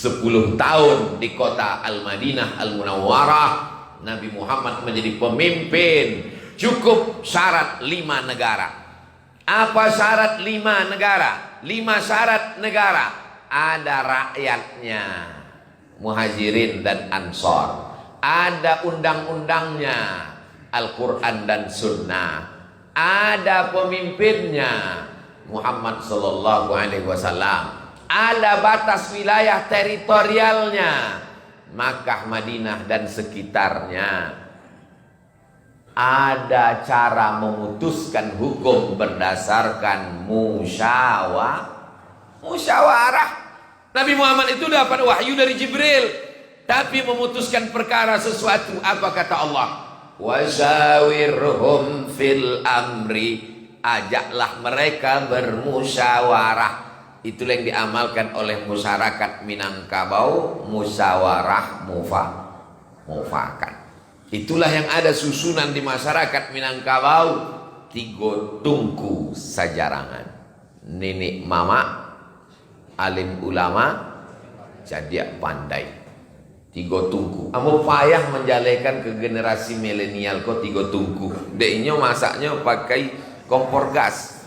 10 tahun di kota Al-Madinah Al-Munawwarah, Nabi Muhammad menjadi pemimpin. Cukup syarat 5 negara. Apa syarat 5 negara? 5 syarat negara. Ada rakyatnya, Muhajirin dan Ansor. Ada undang-undangnya, Al-Quran dan Sunnah. Ada pemimpinnya, Muhammad Sallallahu Alaihi Wasallam. Ada batas wilayah teritorialnya, Makkah, Madinah dan sekitarnya. Ada cara memutuskan hukum berdasarkan musyawarah. Nabi Muhammad itu dapat wahyu dari Jibril, tapi memutuskan perkara sesuatu, apa kata Allah? Wasyawirhum fil amri, ajaklah mereka bermusyawarah. Itulah yang diamalkan oleh masyarakat Minangkabau, musyawarah mufakat. Itulah yang ada susunan di masyarakat Minangkabau. 3 tungku sajarangan, nenek mama, alim ulama, jadiak pandai. 3 tungku. Kamu payah menjalekan ke generasi milenial kok 3 tungku. Deknya masaknya pakai kompor gas.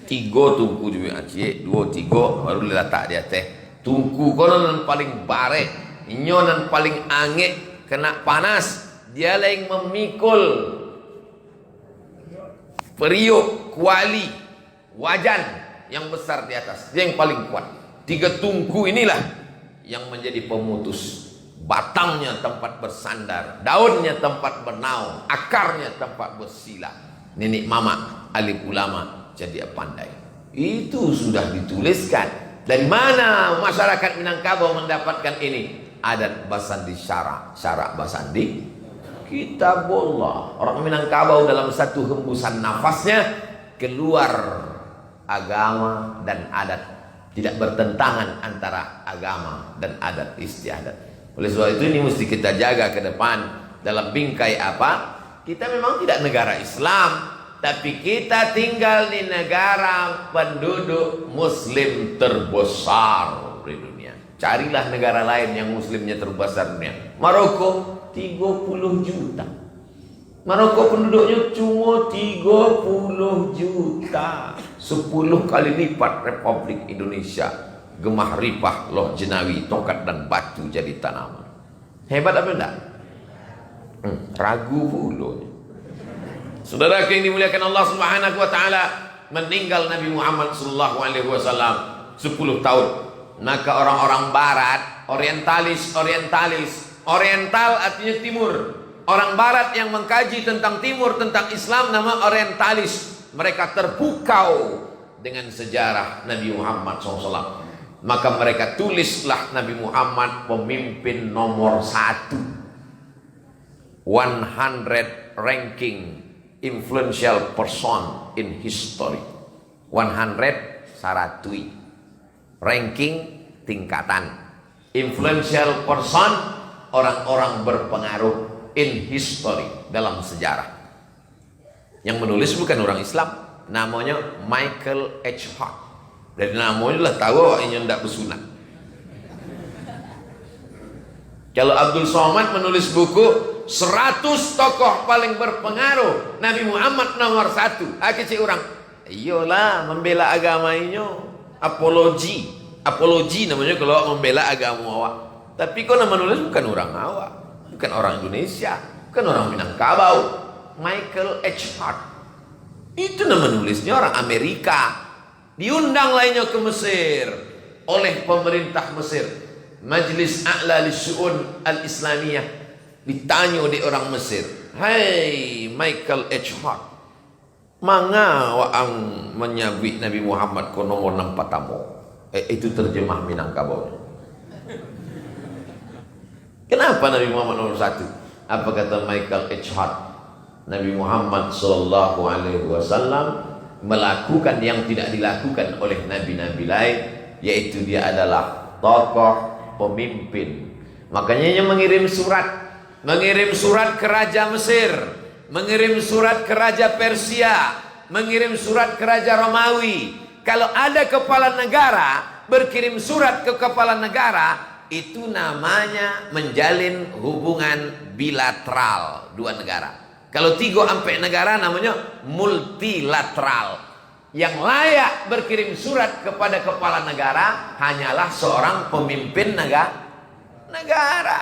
3 tungku juga acik, 2 3 baru letak di atas. Tungku konon paling bare, inyonan paling angek. Kena panas, dia yang memikul periuk, kuali, wajan yang besar di atas. Dia yang paling kuat. 3 tungku inilah yang menjadi pemutus. Batangnya tempat bersandar, daunnya tempat bernaung, akarnya tempat bersila. Nenek mama, alim ulama, jadi pandai. Itu sudah dituliskan. Dari mana masyarakat Minangkabau mendapatkan ini? Adat basandi syarak basandi kitabullah. Orang Minangkabau dalam satu hembusan nafasnya keluar agama dan adat, tidak bertentangan antara agama dan adat istiadat. Oleh sebab itu ini mesti kita jaga ke depan. Dalam bingkai apa? Kita memang tidak negara Islam, tapi kita tinggal di negara penduduk muslim terbesar di dunia. Carilah negara lain yang muslimnya terbesar di dunia. Maroko 30 juta. Maroko penduduknya cuma 30 juta. 10 kali lipat Republik Indonesia. Gemah ripah loh jenawi, tongkat dan batu jadi tanaman. Hebat apa enggak? Ragu pula. Saudara yang dimuliakan Allah Subhanahu wa taala, meninggal Nabi Muhammad sallallahu alaihi wasallam 10 tahun. Maka orang-orang barat, oriental artinya timur. Orang barat yang mengkaji tentang timur, tentang Islam, nama orientalis. Mereka terpukau dengan sejarah Nabi Muhammad SAW. Maka mereka tulislah Nabi Muhammad pemimpin nomor 1. 100 ranking influential person in history. 100 saratui. Ranking tingkatan. Influential person, orang-orang berpengaruh in history, dalam sejarah. Yang menulis bukan orang Islam, namanya Michael H. Hart. Dari namanya lah tahu ini tidak bersunat. Kalau Abdul Somad menulis buku 100 tokoh paling berpengaruh Nabi Muhammad nomor 1, kecil orang, iyalah membela agama ini. Apologi namanya kalau membela agama awak. Tapi kau nama nulis bukan orang awak, bukan orang Indonesia, bukan orang Minangkabau. Michael H. Hart itu nama nulisnya orang Amerika. Diundang lainnya ke Mesir oleh pemerintah Mesir, Majlis A'la Lisyu'un Al-Islamiyah. Ditanya di orang Mesir, "Hai Michael H. Hart, manga waang menyabik Nabi Muhammad ko nomor 6 patamu?" Itu terjemah Minangkabau. Kenapa Nabi Muhammad nomor 1? Apa kata Michael H. Hart? Nabi Muhammad sallallahu alaihi wasallam melakukan yang tidak dilakukan oleh nabi-nabi lain, yaitu dia adalah tokoh pemimpin. Makanya dia mengirim surat ke Raja Mesir, mengirim surat ke Raja Persia, mengirim surat ke Raja Romawi. Kalau ada kepala negara berkirim surat ke kepala negara, itu namanya menjalin hubungan bilateral dua negara. Kalau 3-4 negara namanya multilateral. Yang layak berkirim surat kepada kepala negara hanyalah seorang pemimpin negara.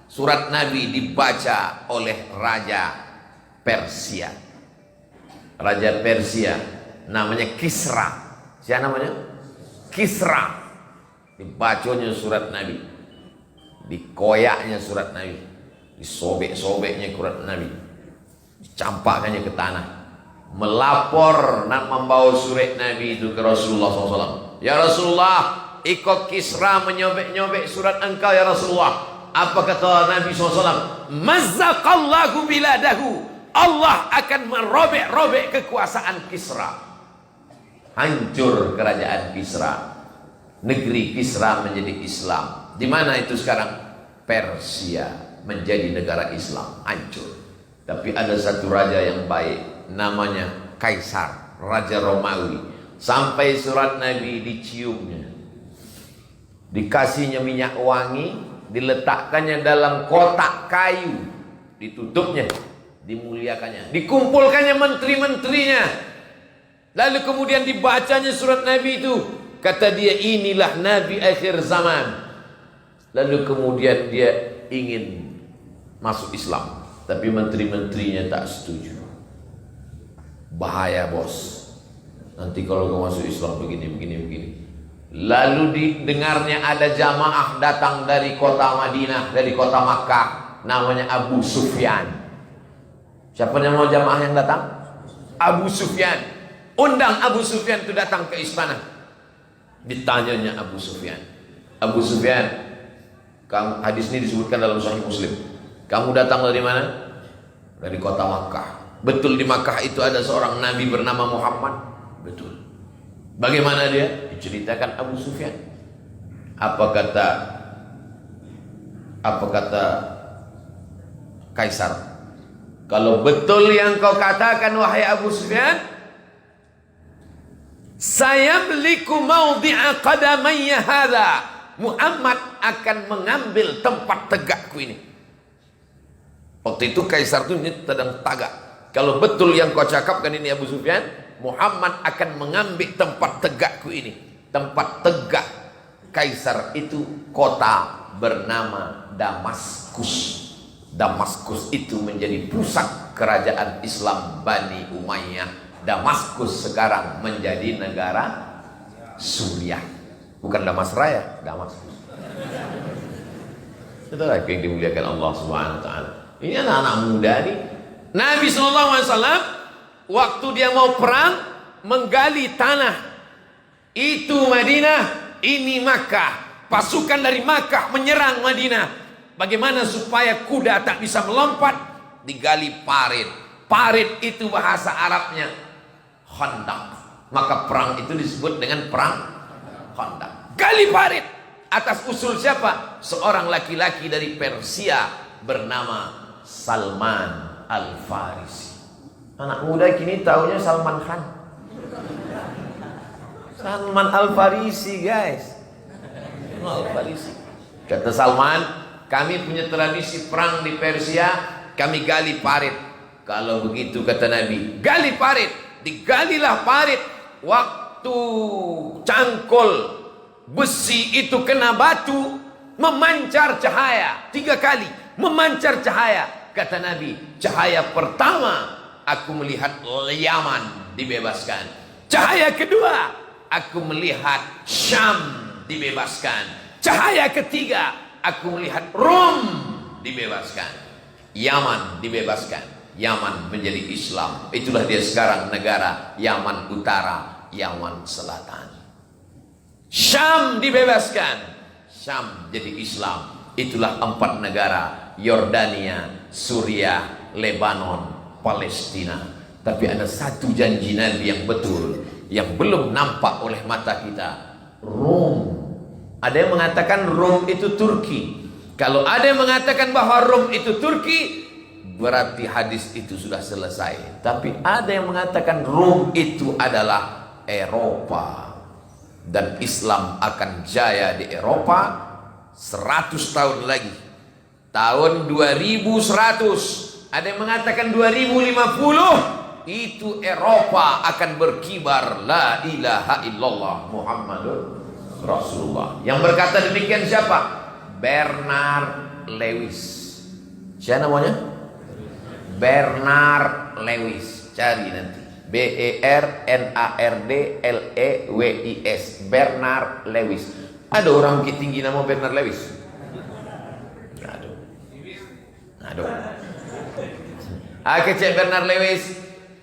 Surat Nabi dibaca oleh Raja Persia. Raja Persia namanya Kisra. Siapa namanya? Kisra. Dibacanya surat Nabi, dikoyaknya surat Nabi, disobek-sobeknya surat Nabi, dicampakkannya ke tanah, melapor dan membawa surat Nabi itu ke Rasulullah SAW. Ya Rasulullah, ikut Kisra menyobek-nyobek surat engkau ya Rasulullah. Apa kata Nabi SAW? Mazzaqallahu biladahu. Allah akan merobek-robek kekuasaan Kisra. Hancur kerajaan Kisra. Negeri Kisra menjadi Islam. Di mana itu sekarang? Persia menjadi negara Islam, hancur. Tapi ada satu raja yang baik, namanya Kaisar, Raja Romawi. Sampai surat Nabi diciumnya, dikasihnya minyak wangi, diletakkannya dalam kotak kayu, ditutupnya, dimuliakannya, dikumpulkannya menteri-menterinya. Lalu kemudian dibacanya surat Nabi itu. Kata dia, inilah Nabi akhir zaman. Lalu kemudian dia ingin masuk Islam, tapi menteri-menterinya tak setuju. Bahaya bos, nanti kalau kau masuk Islam begini. Lalu didengarnya ada jamaah datang dari kota Madinah, dari kota Makkah, namanya Abu Sufyan. Siapa nama jamaah yang datang? Abu Sufyan. Undang Abu Sufyan itu datang ke istana. Ditanyanya Abu Sufyan, Abu Sufyan, hadis ini disebutkan dalam Sahih Muslim. Kamu datang dari mana? Dari kota Makkah. Betul di Makkah itu ada seorang Nabi bernama Muhammad? Betul. Bagaimana dia? Diceritakan Abu Sufyan. Apa kata Kaisar? Kalau betul yang kau katakan wahai Abu Sufyan, saya beliku maudhi'a qadamayya hadha. Muhammad akan mengambil tempat tegakku ini. Waktu itu Kaisar itu sedang tagak. Kalau betul yang kau cakapkan ini Abu Sufyan, Muhammad akan mengambil tempat tegakku ini. Tempat tegak Kaisar itu kota bernama Damaskus. Damaskus itu menjadi pusat kerajaan Islam Bani Umayyah. Damaskus sekarang menjadi negara Suriah. Bukan Damas Raya, Damaskus. Itulah yang dimuliakan Allah Subhanahu wa taala. Ini anak-anak muda nih. Nabi SAW waktu dia mau perang menggali tanah. Itu Madinah, ini Makkah. Pasukan dari Makkah menyerang Madinah. Bagaimana supaya kuda tak bisa melompat? Digali parit. Parit itu bahasa Arabnya Khandaq. Maka perang itu disebut dengan perang Khandaq. Gali parit. Atas usul siapa? Seorang laki-laki dari Persia bernama Salman Al-Farisi. Anak muda kini taunya Salman Khan. Salman Al-Farisi guys. Al-Farisi. Kata Salman, kami punya tradisi perang di Persia, kami gali parit. Kalau begitu kata Nabi, gali parit. Digalilah parit. Waktu cangkul besi itu kena batu, memancar cahaya 3 kali, memancar cahaya. Kata Nabi, cahaya pertama aku melihat Yaman dibebaskan. Cahaya kedua aku melihat Syam dibebaskan. Cahaya ketiga aku melihat Rom dibebaskan. Yaman dibebaskan. Yaman menjadi Islam. Itulah dia sekarang negara Yaman Utara, Yaman Selatan. Syam dibebaskan. Syam jadi Islam. Itulah 4 negara: Yordania, Suriah, Lebanon, Palestina. Tapi ada satu janji Nabi yang betul, yang belum nampak oleh mata kita. Rom. Ada yang mengatakan Rom itu Turki. Kalau ada yang mengatakan bahwa Rom itu Turki, berarti hadis itu sudah selesai. Tapi ada yang mengatakan Rom itu adalah Eropa. dan Islam akan jaya di Eropa 100 tahun lagi. Tahun 2100, ada yang mengatakan 2050, itu Eropa akan berkibar la ilaha illallah Muhammadur Rasulullah. Yang berkata demikian siapa? Bernard Lewis. Siapa namanya? Bernard Lewis. Cari nanti. Bernardlewis. Bernard Lewis. Ada orang Bukit Tinggi nama Bernard Lewis? Aduh. Cek Bernard Lewis.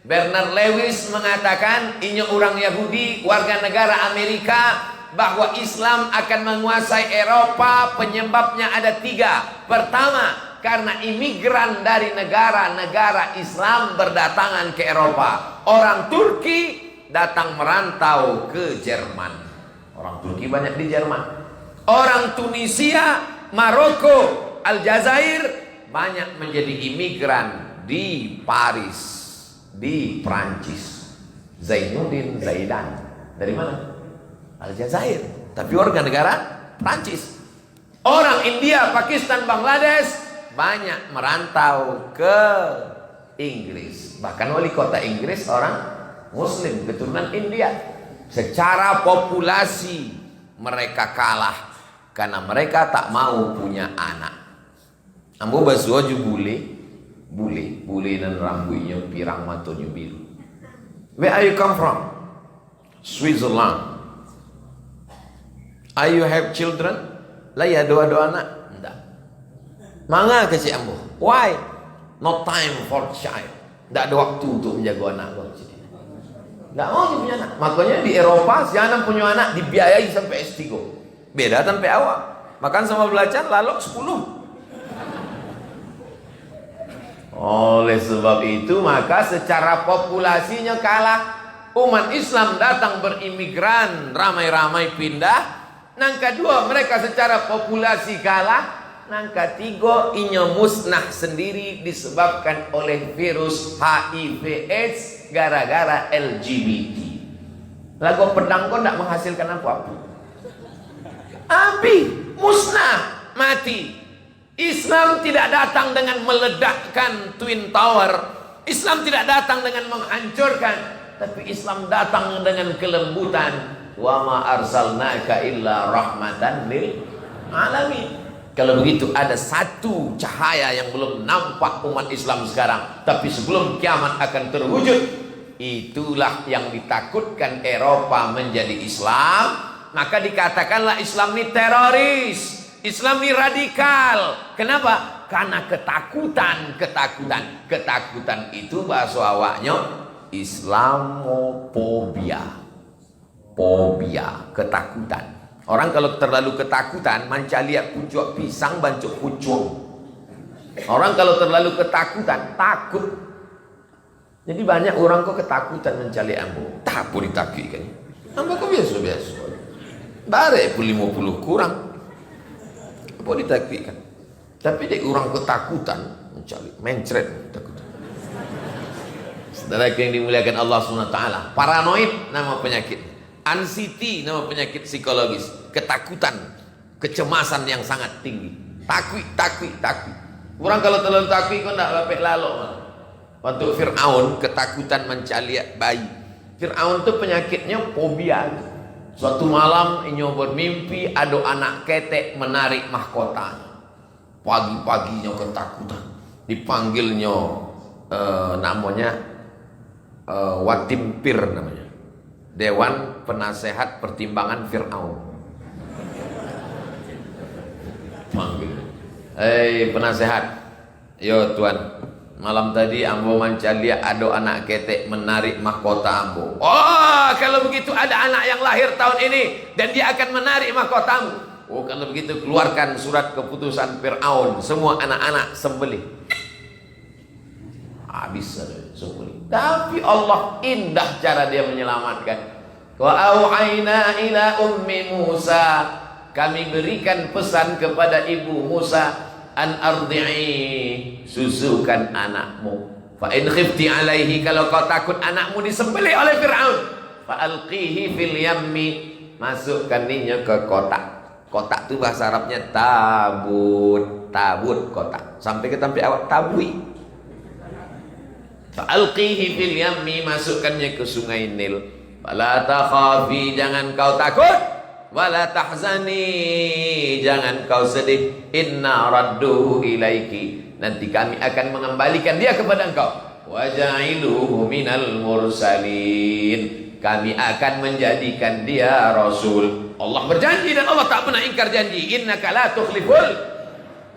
Bernard Lewis mengatakan ini orang Yahudi warga negara Amerika, bahwa Islam akan menguasai Eropa. Penyebabnya ada 3. Pertama, karena imigran dari negara-negara Islam berdatangan ke Eropa. Orang Turki datang merantau ke Jerman. Orang Turki banyak di Jerman. Orang Tunisia, Maroko, Aljazair banyak menjadi imigran di Paris, di Prancis. Zainuddin Zaidan dari mana? Aljazair, tapi warga negara Prancis. Orang India, Pakistan, Bangladesh banyak merantau ke Inggris. Bahkan wali kota Inggris orang Muslim keturunan India. Secara populasi mereka kalah karena mereka tak mau punya anak. Ambo basuaju bule dan rambutnya pirang, matanya biru. Where are you come from? Switzerland. Are you have children? Lah ya doa anak. Enggak. Mangga ke si ambo. Why? No time for child. Enggak ada waktu untuk menjaga anak kau. Enggak mau dia punya anak. Makanya di Eropa si anak punya anak dibiayai sampai S3. Beda sampai awal. Makan sama belajar lalu 10. Oleh sebab itu maka secara populasinya kalah. Umat Islam datang berimigran, ramai-ramai pindah. Nang kedua mereka secara populasi kalah. Nang ketiga inya musnah sendiri disebabkan oleh virus HIV AIDS gara-gara LGBT. Lagu pedang kok tidak menghasilkan apa-apa. Api musnah mati. Islam tidak datang dengan meledakkan Twin Tower. Islam tidak datang dengan menghancurkan, tapi Islam datang dengan kelembutan. Wa ma arsalnaka illa rahmatan lil alamin. Kalau begitu ada satu cahaya yang belum nampak umat Islam sekarang, tapi sebelum kiamat akan terwujud. Itulah yang ditakutkan Eropa menjadi Islam. Maka dikatakanlah Islam ini teroris, Islam ini radikal. Kenapa? Karena ketakutan itu bahasa awaknya Islamofobia. Fobia, ketakutan. Orang kalau terlalu ketakutan manca lihat pucuk pisang bancuk pucung. Orang kalau terlalu ketakutan takut. Jadi banyak orang kok ketakutan mencari ambo. Tak boleh takut kan. Ambo kok biasa-biasa. Bare 50 kurang. Boleh takut kan. Tapi dia orang ketakutan mencari mencret takut. Saudara yang dimuliakan Allah SWT, paranoid nama penyakit. Anxiety nama penyakit psikologis. Ketakutan, kecemasan yang sangat tinggi. Takut. Orang kalau terlalu takut kok tidak dapat lalu. Waktu Fir'aun ketakutan mencari bayi. Fir'aun itu penyakitnya fobia. Suatu malam inyo bermimpi ada anak ketek menarik mahkota. Pagi-paginya ketakutan. Dipanggilnya namanya Watimpir namanya. Dewan Penasehat Pertimbangan Fir'aun. Panggil. Penasehat. Yo tuan, malam tadi ambo mancalia ada anak ketek menarik mahkota ambo. Oh, kalau begitu ada anak yang lahir tahun ini dan dia akan menarik mahkotamu. Oh, kalau begitu keluarkan surat keputusan Fir'aun, semua anak-anak sembelih. Habis sembelih. Tapi Allah indah cara dia menyelamatkan. Wa auhayna ila ummi Musa, kami berikan pesan kepada ibu Musa, an ardi'i, susukan anakmu. Fa in khifti alaihi, kalau kau takut anakmu disembelih oleh Fir'aun, fa alqihi fil yammi, masukkan ninya ke kotak. Kotak itu bahasa Arabnya tabut, tabut kotak. Sampai ke tempat awak tabui. Fa'alqihi fil yammi, masukkannya ke sungai Nil. Wala takhafi, jangan kau takut. Wala tahzani, jangan kau sedih. Inna radduhu ilaiki, nanti kami akan mengembalikan dia kepada engkau. Waja'iluhu minal mursalin, kami akan menjadikan dia rasul. Allah berjanji dan Allah tak pernah ingkar janji. Innaka la tukhliful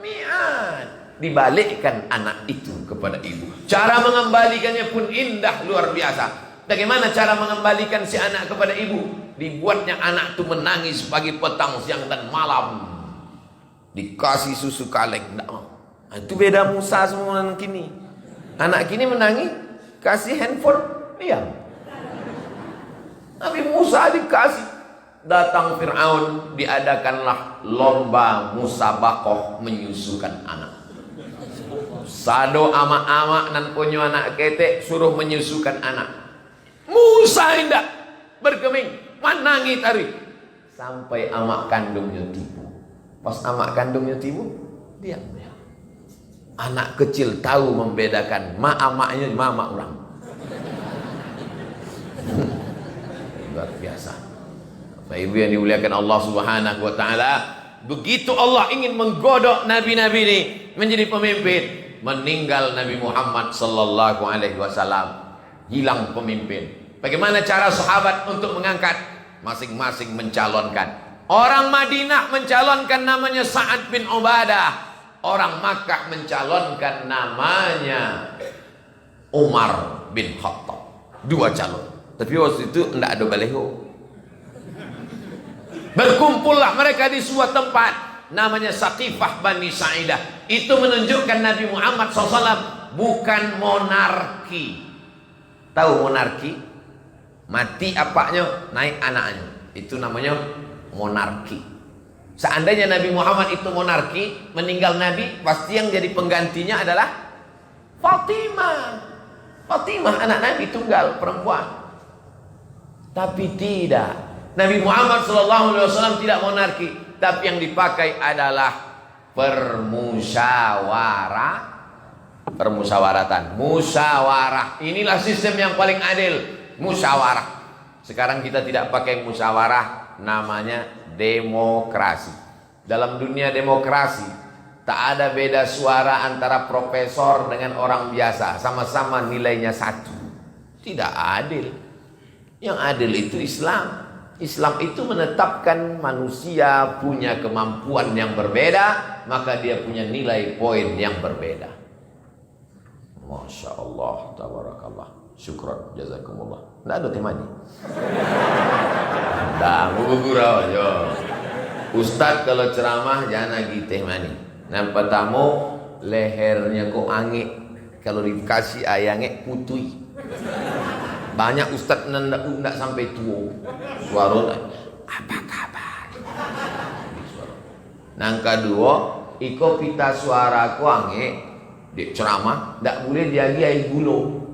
mi'ad. Dibalikkan anak itu kepada ibu. Cara mengembalikannya pun indah luar biasa. Bagaimana cara mengembalikan si anak kepada ibu? Dibuatnya anak itu menangis pagi, petang, siang dan malam. Dikasih susu kaleng, tidak mau. Itu beda Musa semua anak kini. Anak kini menangis, kasih handphone, diam. Nabi Musa dikasih. Datang Fir'aun, diadakanlah lomba musabaqah menyusukan anak. Sado ama-ama nan punyo anak ketek suruh menyusukan anak. Musa hendak bergeming, menangi tari sampai amak kandungnya tipu. Pas amak kandungnya tipu, diam. Anak kecil tahu membedakan ma amaknya mama orang. Luar biasa. Bapak Ibu yang dimuliakan Allah Subhanahu wa taala, begitu Allah ingin menggodok nabi-nabi ini menjadi pemimpin, meninggal Nabi Muhammad sallallahu alaihi wasallam, hilang pemimpin. Bagaimana cara sahabat untuk mengangkat? Masing-masing mencalonkan. Orang Madinah mencalonkan namanya Sa'ad bin Ubadah. Orang Makkah mencalonkan namanya Umar bin Khattab. Dua calon. Tapi waktu itu tidak ada baleho. Berkumpullah mereka di sebuah tempat namanya Saqifah Bani Sa'idah. Itu menunjukkan Nabi Muhammad SAW bukan monarki. Tahu monarki? Mati apanya, naik anaknya. Itu namanya monarki. Seandainya Nabi Muhammad itu monarki, meninggal Nabi, pasti yang jadi penggantinya adalah Fatimah. Fatimah anak Nabi tunggal perempuan. Tapi tidak. Nabi Muhammad SAW tidak monarki, tapi yang dipakai adalah permusyawaratan. Musyawarah. Inilah sistem yang paling adil. Musyawarah. Sekarang kita tidak pakai musyawarah, namanya demokrasi. Dalam dunia demokrasi, tak ada beda suara antara profesor dengan orang biasa, sama-sama nilainya satu. Tidak adil. Yang adil itu Islam. Islam itu menetapkan manusia punya kemampuan yang berbeda, maka dia punya nilai poin yang berbeda. Masya Allah, tabarakallah, syukran, jazakumullah. Tidak ada temanya. Tidak, gurau aja. Ustadz kalau ceramah jangan lagi teh mani. Nampak tamu lehernya kok angin, kalau dikasih ayangnya putui. Banyak ustadz tidak sampai tua. Suara apa kabar? Nang kedua, iko pita suara kuange di ceramah tidak boleh diagi air gulo.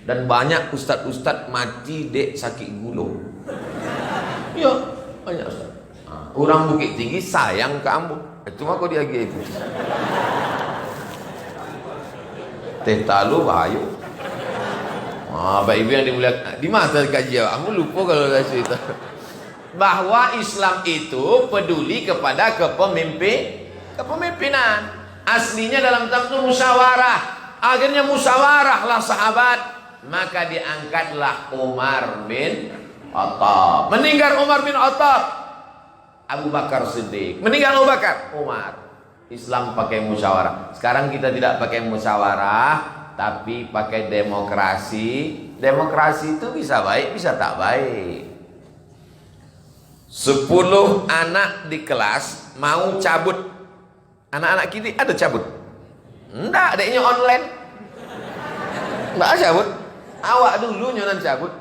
Dan banyak ustadz mati dek sakit gulo. Ya, banyak ustadz. Orang Bukit Tinggi sayang ke ambu. Itu mah kok diagi air putih. Teh talu bahayu. Bapak Ibu yang dimuliakan, di mana kajian? Aku lupa kalau saya cerita. Bahwa Islam itu peduli kepada kepemimpinan. Aslinya dalam tafsir musyawarah. Akhirnya musyawarahlah sahabat. Maka diangkatlah Umar bin Khattab. Meninggal Umar bin Khattab, Abu Bakar Siddiq. Meninggal Abu Bakar, Umar. Islam pakai musyawarah. Sekarang kita tidak pakai musyawarah, tapi pakai demokrasi. Demokrasi itu bisa baik, bisa tak baik. 10 anak di kelas mau cabut. Anak-anak kita ada cabut? Enggak, adanya online. Enggak cabut. Awak dulu nyonan cabut.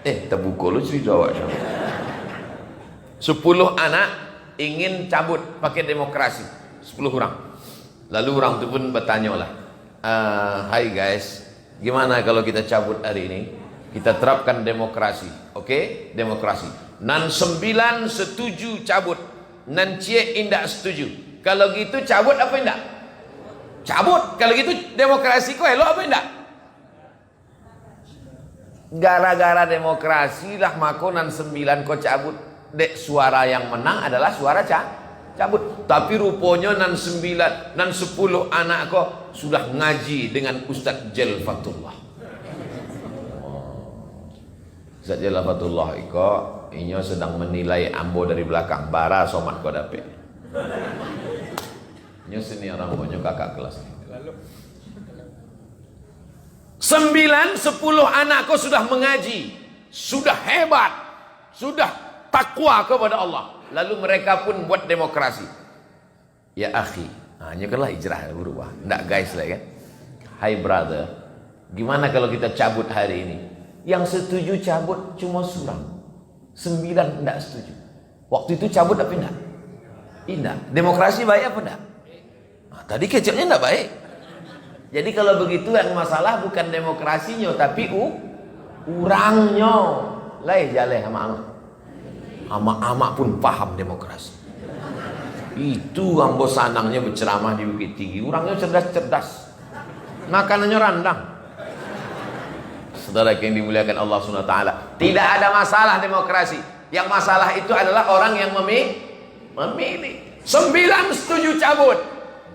Terbuka lu cerita awak cabut. 10 anak ingin cabut pakai demokrasi. 10 orang. Lalu orang itu pun bertanya lah. Hai guys, gimana kalau kita cabut hari ini? Kita terapkan demokrasi, oke? Demokrasi. Nan 9 setuju cabut, nan cie indak setuju. Kalau gitu cabut apa indak? Cabut. Kalau gitu demokrasi kok elok apa indak? Gara-gara demokrasi lah mako nan 9 kok cabut. Dek suara yang menang adalah suara cabut. Tapi rupanya nan 9, nan 10 anak kok sudah ngaji dengan Ustaz Jalfatullah. Ustaz Jalfatullah iko inyo sedang menilai ambo dari belakang bara somat kau dapet. Inyo sini orang punya kakak kelas. 9, 10 anakku sudah mengaji, sudah hebat, sudah takwa kepada Allah. Lalu mereka pun buat demokrasi. Ya akhi, hanya kanlah hijrah berubah. Nggak guys lah kan. Hai brother, gimana kalau kita cabut hari ini? Yang setuju cabut cuma surang, 9 tidak setuju. Waktu itu cabut apa enggak? Tidak. Demokrasi baik apa enggak? Nah, tadi kecilnya enggak baik. Jadi kalau begitu yang masalah bukan demokrasinya tapi urangnya. Lai jaleh sama ama pun paham demokrasi. Itu ambo sanangnya berceramah di Bukit Tinggi. Urangnya cerdas-cerdas. Makanannya randang. Saudara yang dimuliakan Allah SWT, tidak ada masalah demokrasi. Yang masalah itu adalah orang yang memilih. 9 setuju cabut,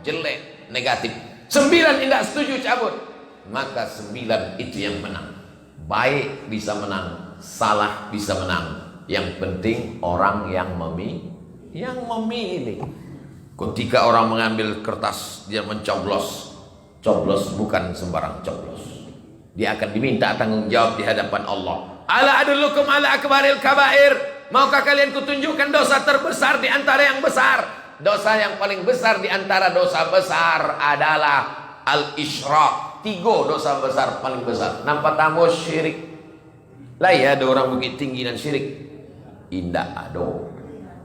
jelek, negatif. 9 tidak setuju cabut, maka 9 itu yang menang. Baik bisa menang, salah bisa menang. Yang penting orang yang memilih. Ketika orang mengambil kertas, dia mencoblos. Coblos bukan sembarang coblos. Dia akan diminta tanggung jawab di hadapan Allah. Ala adullukum ala akbaril kabair. Maukah kalian kutunjukkan dosa terbesar di antara yang besar? Dosa yang paling besar di antara dosa besar adalah al-isyrak. 3 dosa besar paling besar. Nampak tamu syirik. Lah ya ada orang Bukit Tinggi dan syirik. Indah ada.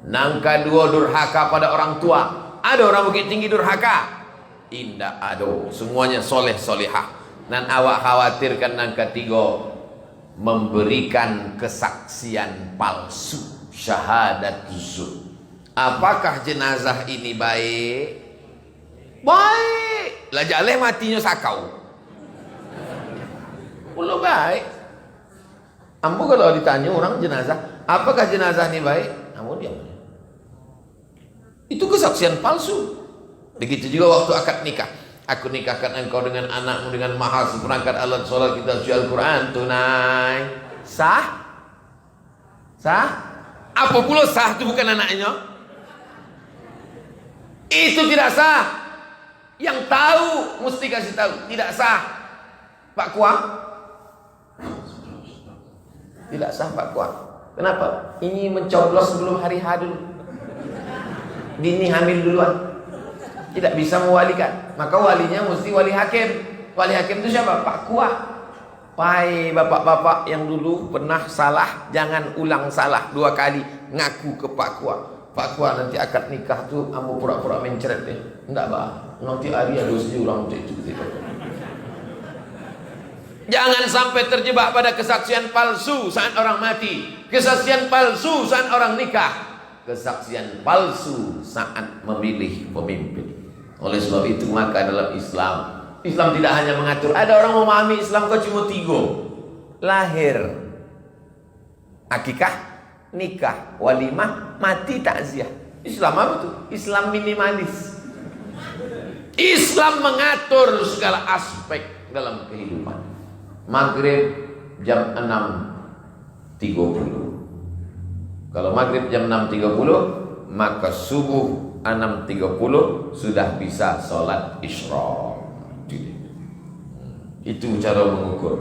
Nangka 2 durhaka pada orang tua. Ada orang Bukit Tinggi durhaka. Indah ada. Semuanya soleh solehah. Dan awak khawatirkan yang ketiga memberikan kesaksian palsu, syahadat zur. Apakah jenazah ini baik? Baik. Lah jaleh matinya sakau. Belum baik. Ambo kalau ditanya orang jenazah, apakah jenazah ini baik? Ambo diam. Itu kesaksian palsu. Begitu juga waktu akad nikah. Aku nikahkan engkau dengan anakmu dengan mahar seperangkat alat sholat kita suci Al-Quran tunai. Sah? Sah? Apa pula sah itu bukan anaknya? Itu tidak sah. Yang tahu mesti kasih tahu. Tidak sah. Pak Kuang? Tidak sah Pak Kuang. Kenapa? Ini mencoblos sebelum hari H dulu. Dini hamil duluan. Tidak bisa mewalikan, maka walinya mesti wali hakim. Wali hakim itu siapa? Pak Kuah. Pai bapak-bapak yang dulu pernah salah, jangan ulang salah 2 kali. Ngaku ke Pak Kuah. Pak Kuah nanti akad nikah tuh kamu pura-pura mencret deh. Enggak bah, nanti hari ada orang itu. Jangan sampai terjebak pada kesaksian palsu saat orang mati, kesaksian palsu saat orang nikah, kesaksian palsu saat memilih pemimpin. Oleh sebab itu maka dalam Islam tidak hanya mengatur. Ada orang memahami Islam kok cuma 3. Lahir, akikah, nikah, walimah, mati, takziah. Islam apa itu? Islam minimalis. Islam mengatur segala aspek dalam kehidupan. Maghrib jam 6.30. Kalau maghrib jam 6.30, maka subuh 6.30 sudah bisa sholat isyraq. Itu cara mengukur.